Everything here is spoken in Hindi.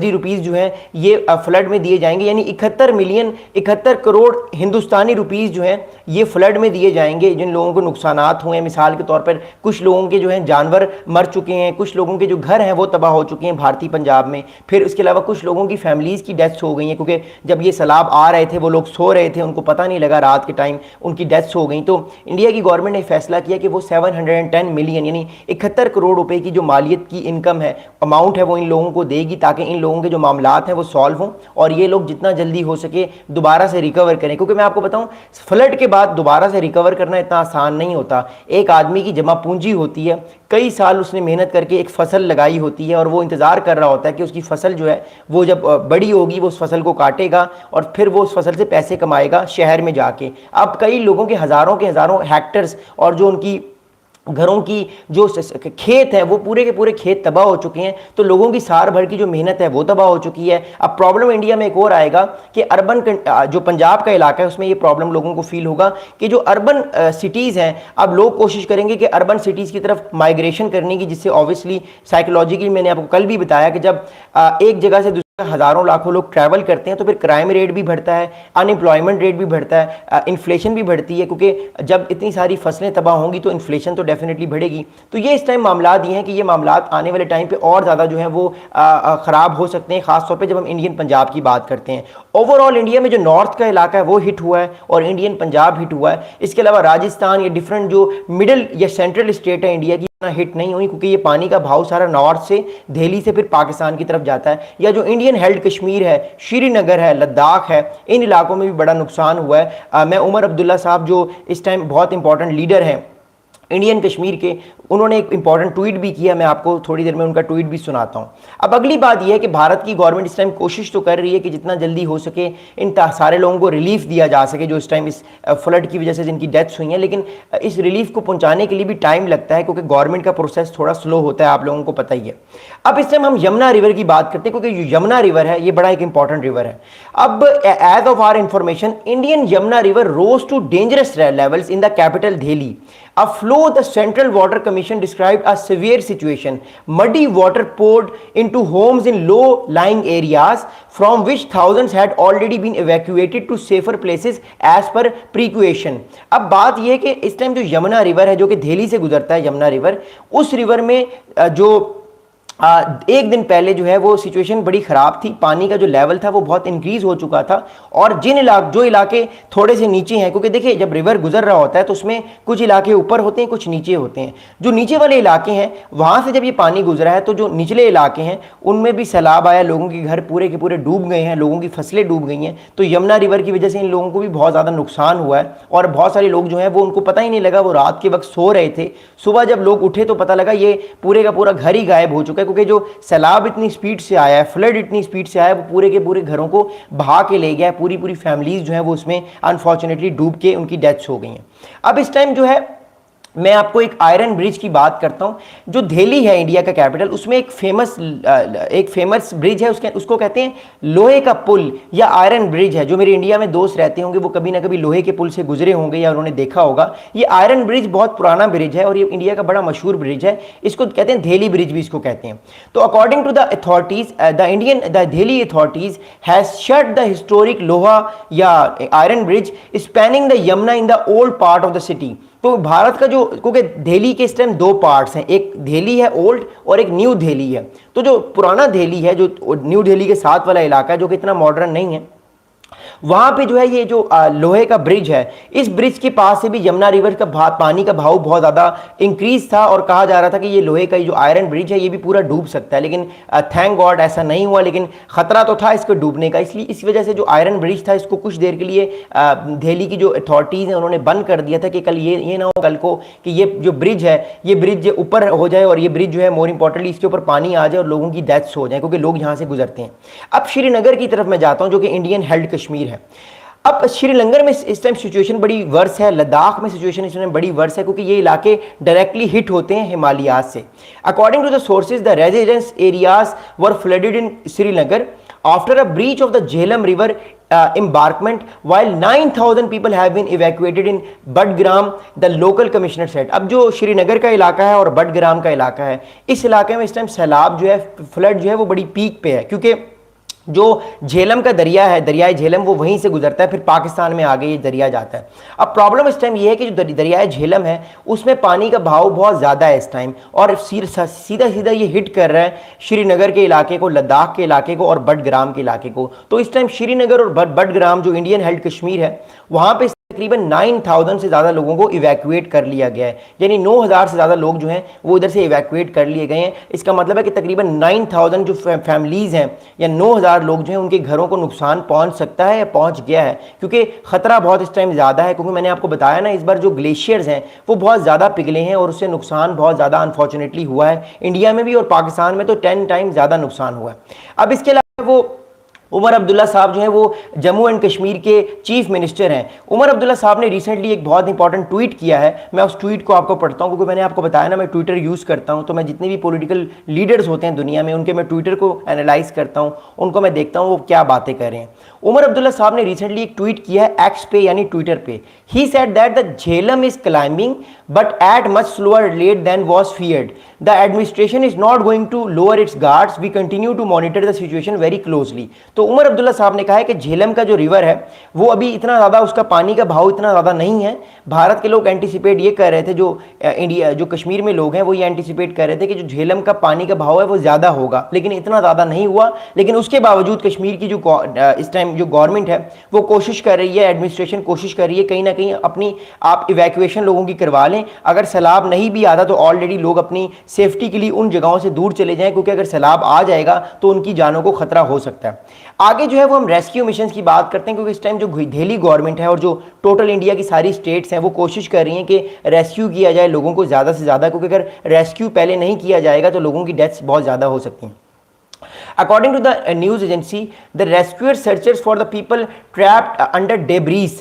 रुपीस जो है ये फ्लड में दिए जाएंगे, यानी 71 करोड़ हिंदुस्तानी रुपीस जो है ये फ्लड में दिए जाएंगे जिन लोगों को नुकसानात हुए हैं। मिसाल के तौर पर कुछ लोगों के जो है जानवर मर चुके हैं, कुछ लोगों के जो घर हैं वो तबाह हो चुके हैं भारतीय पंजाब में। फिर उसके अलावा कुछ लोगों की फैमिलीज़ की डेथ्स हो गई हैं, क्योंकि जब ये सैलाब आ रहे थे वो लोग सो रहे थे, उनको पता नहीं लगा, रात के टाइम उनकी डेथ्स हो गई। तो इंडिया की गवर्नमेंट ने फैसला किया कि वो 710 मिलियन यानी 71 करोड़ रुपए की जो मालियत की इनकम है, अमाउंट है, वो इन लोगों को देगी, ताकि इन लोगों के जो मामलात हैं वो सॉल्व हों और ये लोग जितना जल्दी हो सके दोबारा से रिकवर करें। क्योंकि मैं आपको बताऊं, फ्लड के बाद दोबारा से रिकवर करना इतना आसान नहीं होता। एक आदमी की जमा पूंजी होती है, कई साल उसने मेहनत करके एक फसल लगाई होती है और वो इंतज़ार कर रहा होता है कि उसकी फसल जो है वो जब बड़ी होगी वो उस फसल को काटेगा और फिर वो उस फसल से पैसे कमाएगा शहर में जाके। अब कई लोगों के हज़ारों हेक्टर्स और जो उनकी घरों की जो खेत है वो पूरे के पूरे खेत तबाह हो चुके हैं। तो लोगों की साल भर की जो मेहनत है वो तबाह हो चुकी है। अब प्रॉब्लम इंडिया में एक और आएगा कि अर्बन जो पंजाब का इलाका है उसमें ये प्रॉब्लम लोगों को फील होगा कि जो अर्बन सिटीज़ हैं, अब लोग कोशिश करेंगे कि अर्बन सिटीज़ की तरफ माइग्रेशन करने की, जिससे ऑब्वियसली साइकोलॉजिकली, मैंने आपको कल भी बताया कि जब एक जगह से हज़ारों लाखों लोग ट्रैवल करते हैं तो फिर क्राइम रेट भी बढ़ता है, अनएम्प्लॉयमेंट रेट भी बढ़ता है, इन्फ्लेशन भी बढ़ती है, क्योंकि जब इतनी सारी फसलें तबाह होंगी तो इन्फ्लेशन तो डेफिनेटली बढ़ेगी। तो ये इस टाइम मामला ये हैं कि ये मामला आने वाले टाइम पे और ज़्यादा जो है वो ख़राब हो सकते हैं, ख़ासतौर पे जब हम इंडियन पंजाब की बात करते हैं। ओवरऑल इंडिया में जो नॉर्थ का इलाका है वो हिट हुआ है और इंडियन पंजाब हिट हुआ है। इसके अलावा राजस्थान या डिफरेंट जो मिडिल या सेंट्रल स्टेट है इंडिया की हिट नहीं हुई, क्योंकि ये पानी का भाव सारा नॉर्थ से दिल्ली से फिर पाकिस्तान की तरफ जाता है। या जो इंडियन हेल्ड कश्मीर है, श्रीनगर है, लद्दाख है, इन इलाकों में भी बड़ा नुकसान हुआ है। मैं उमर अब्दुल्ला साहब जो इस टाइम बहुत इंपॉर्टेंट लीडर हैं इंडियन कश्मीर के, उन्होंने एक इंपॉर्टेंट ट्वीट भी किया, मैं आपको थोड़ी देर में उनका ट्वीट भी सुनाता हूं। अब अगली बात यह है कि भारत की गवर्नमेंट इस टाइम कोशिश तो कर रही है कि जितना जल्दी हो सके इन सारे लोगों को रिलीफ दिया जा सके जो इस टाइम इस फ्लड की वजह से जिनकी डेथ्स हुई हैं, लेकिन इस रिलीफ को पहुंचाने के लिए भी टाइम लगता है क्योंकि गवर्नमेंट का प्रोसेस थोड़ा स्लो होता है, आप लोगों को पता ही है। अब इस टाइम हम यमुना रिवर की बात करते हैं, क्योंकि यमुना रिवर है ये बड़ा एक इंपॉर्टेंट रिवर है। अब as of our information, Indian Yamuna river rose to dangerous levels in the capital Delhi. A flow the Central Water Commission described a severe situation. Muddy water poured into homes in low-lying areas from which thousands had already been evacuated to safer places as per precaution. अब बात यह है कि इस टाइम जो यमुना रिवर है जो कि दिल्ली से गुजरता है, यमुना रिवर, उस रिवर में जो एक दिन पहले जो है वो सिचुएशन बड़ी ख़राब थी। पानी का जो लेवल था वो बहुत इंक्रीज़ हो चुका था और जो इलाके थोड़े से नीचे हैं, क्योंकि देखिए जब रिवर गुजर रहा होता है तो उसमें कुछ इलाके ऊपर होते हैं, कुछ नीचे होते हैं। जो नीचे वाले इलाके हैं वहाँ से जब ये पानी गुजरा है तो जो निचले इलाके हैं उनमें भी सैलाब आया, लोगों के घर पूरे के पूरे डूब गए हैं, लोगों की फसलें डूब गई हैं। तो यमुना रिवर की वजह से इन लोगों को भी बहुत ज़्यादा नुकसान हुआ है और बहुत सारे लोग जो हैं वो उनको पता ही नहीं लगा, वो रात के वक्त सो रहे थे, सुबह जब लोग उठे तो पता लगा ये पूरे का पूरा घर ही गायब हो चुका है, क्योंकि जो सैलाब इतनी स्पीड से आया है, फ्लड इतनी स्पीड से आया है, वो पूरे के पूरे घरों को बहा के ले गया है। पूरी पूरी फैमिलीज जो है वो उसमें अनफॉर्चुनेटली डूब के उनकी डेथ्स हो गई हैं। अब इस टाइम जो है मैं आपको एक आयरन ब्रिज की बात करता हूं। जो दिल्ली है इंडिया का कैपिटल, उसमें एक फेमस ब्रिज है, उसको कहते हैं लोहे का पुल या आयरन ब्रिज है। जो मेरे इंडिया में दोस्त रहते होंगे वो कभी ना कभी लोहे के पुल से गुजरे होंगे या उन्होंने देखा होगा। ये आयरन ब्रिज बहुत पुराना ब्रिज है और ये इंडिया का बड़ा मशहूर ब्रिज है। इसको कहते हैं दिल्ली ब्रिज भी इसको कहते हैं। तो according to the authorities, the Delhi authorities has shut the historic लोहा या iron bridge spanning the Yamuna in the old part of the city. तो भारत का जो, क्योंकि दिल्ली के इस टाइम दो पार्ट्स हैं, एक दिल्ली है ओल्ड और एक न्यू दिल्ली है। तो जो पुराना दिल्ली है, जो न्यू दिल्ली के साथ वाला इलाका है जो कि इतना मॉडर्न नहीं है, वहां पे जो है ये जो लोहे का ब्रिज है, इस ब्रिज के पास से भी यमुना रिवर का पानी का भाव बहुत ज़्यादा इंक्रीज था और कहा जा रहा था कि ये लोहे का जो आयरन ब्रिज है ये भी पूरा डूब सकता है, लेकिन थैंक गॉड ऐसा नहीं हुआ। लेकिन खतरा तो था इसको डूबने का, इसलिए इस वजह से जो आयरन ब्रिज था इसको कुछ देर के लिए दिल्ली की जो अथॉरिटीज़ हैं उन्होंने बंद कर दिया था कि कल ये ना हो कल को कि ये जो ब्रिज है ये ब्रिज ऊपर हो जाए और ये ब्रिज जो है मोर इंपॉर्टेंटली इसके ऊपर पानी आ जाए और लोगों की डेथ्स हो जाए, क्योंकि लोग यहाँ से गुजरते हैं। अब श्रीनगर की तरफ मैं जाता हूँ जो कि इंडियन हेल्ड कश्मीर है। अब श्रीलंका में इस टाइम सिचुएशन बड़ी वर्स है, लद्दाख में सिचुएशन इस टाइम बड़ी वर्स है, क्योंकि ये इलाके डायरेक्टली हिट होते हैं हिमालयाज से। According to the sources, the residence areas were flooded in Srinagar after a breach of the Jhelum river embankment, while 9,000 people have been evacuated in Budgram, the local commissioner said. अब जो श्रीनगर का इलाका है और बडग्राम का इलाका है, इस इलाके में इस टाइम सैलाब जो है, फ्लड जो है वो बड़ी पीक पे है, क्योंकि जो झेलम का दरिया है, दरियाए झेलम, वो वहीं से गुजरता है, फिर पाकिस्तान में आगे ये दरिया जाता है। अब प्रॉब्लम इस टाइम ये है कि जो दरियाए झेलम है उसमें पानी का बहाव बहुत ज़्यादा है इस टाइम, और सीधा सीधा ये हिट कर रहा है श्रीनगर के इलाके को, लद्दाख के इलाके को और बडग्राम के इलाके को। तो इस टाइम श्रीनगर और बडग्राम जो इंडियन हेल्ड कश्मीर है, वहाँ पर तकरीबन 9,000 से ज़्यादा लोगों को इवैक्यूएट कर लिया गया है, यानी 9,000 से ज़्यादा लोग जो हैं वो इधर से इवैक्यूएट कर लिए गए हैं। इसका मतलब है कि तकरीबन 9,000 जो फैमिलीज़ हैं या 9,000 लोग जो हैं उनके घरों को नुकसान पहुंच सकता है या पहुंच गया है, क्योंकि ख़तरा बहुत इस टाइम ज़्यादा है। क्योंकि मैंने आपको बताया ना, इस बार जो ग्लेशियर्स हैं वो बहुत ज़्यादा पिघले हैं और उससे नुकसान बहुत ज़्यादा अनफॉर्चुनेटली हुआ है, इंडिया में भी और पाकिस्तान में तो 10 टाइम ज़्यादा नुकसान हुआ है। अब इसके अलावा वो उमर अब्दुल्ला साहब जो हैं वो जम्मू एंड कश्मीर के चीफ मिनिस्टर हैं। उमर अब्दुल्ला साहब ने रिसेंटली एक बहुत इंपॉर्टेंट ट्वीट किया है। मैं उस ट्वीट को आपको पढ़ता हूं, क्योंकि मैंने आपको बताया ना मैं ट्विटर यूज़ करता हूं, तो मैं जितने भी पॉलिटिकल लीडर्स होते हैं दुनिया में उनके मैं ट्विटर को एनालाइज करता हूं, उनको मैं देखता हूं वो क्या बातें कर रहे हैं। उमर अब्दुल्ला साहब ने रिसेंटली एक ट्वीट किया है एक्स पे यानी ट्विटर पे। He said that the Jhelum is climbing but at much slower rate than was feared. The administration is not going to lower its guards, we continue to monitor the situation very closely. तो उमर अब्दुल्ला साहब ने कहा है कि झेलम का जो रिवर है वो अभी इतना ज़्यादा, उसका पानी का बहाव इतना ज़्यादा नहीं है। भारत के लोग एंटिसिपेट ये कर रहे थे, जो इंडिया जो कश्मीर में लोग हैं वो ये एंटिसिपेट कर रहे थे कि जो झेलम का पानी का बहाव है वो ज़्यादा होगा, लेकिन इतना ज़्यादा नहीं हुआ। लेकिन उसके बावजूद कश्मीर की जो इस टाइम जो गवर्नमेंट है वो कोशिश कर रही है, एडमिनिस्ट्रेशन कोशिश कर रही है कहीं ना कहीं अपनी आप इवैक्यूएशन लोगों की करवा लें। अगर सैलाब नहीं भी आता तो ऑलरेडी लोग अपनी सेफ्टी के लिए उन जगहों से दूर चले जाएं, क्योंकि अगर सैलाब आ जाएगा तो उनकी जानों को खतरा हो सकता है। आगे जो है वो हम रेस्क्यू मिशन की बात करते हैं, क्योंकि इस टाइम जो दिल्ली गवर्नमेंट है और जो टोटल इंडिया की सारी स्टेट्स हैं वो कोशिश कर रही हैं कि रेस्क्यू किया जाए लोगों को ज़्यादा से ज़्यादा, क्योंकि अगर रेस्क्यू पहले नहीं किया जाएगा तो लोगों की डेथ्स बहुत ज़्यादा हो सकती हैं। According to the news agency, the rescuers searches for the people trapped under debris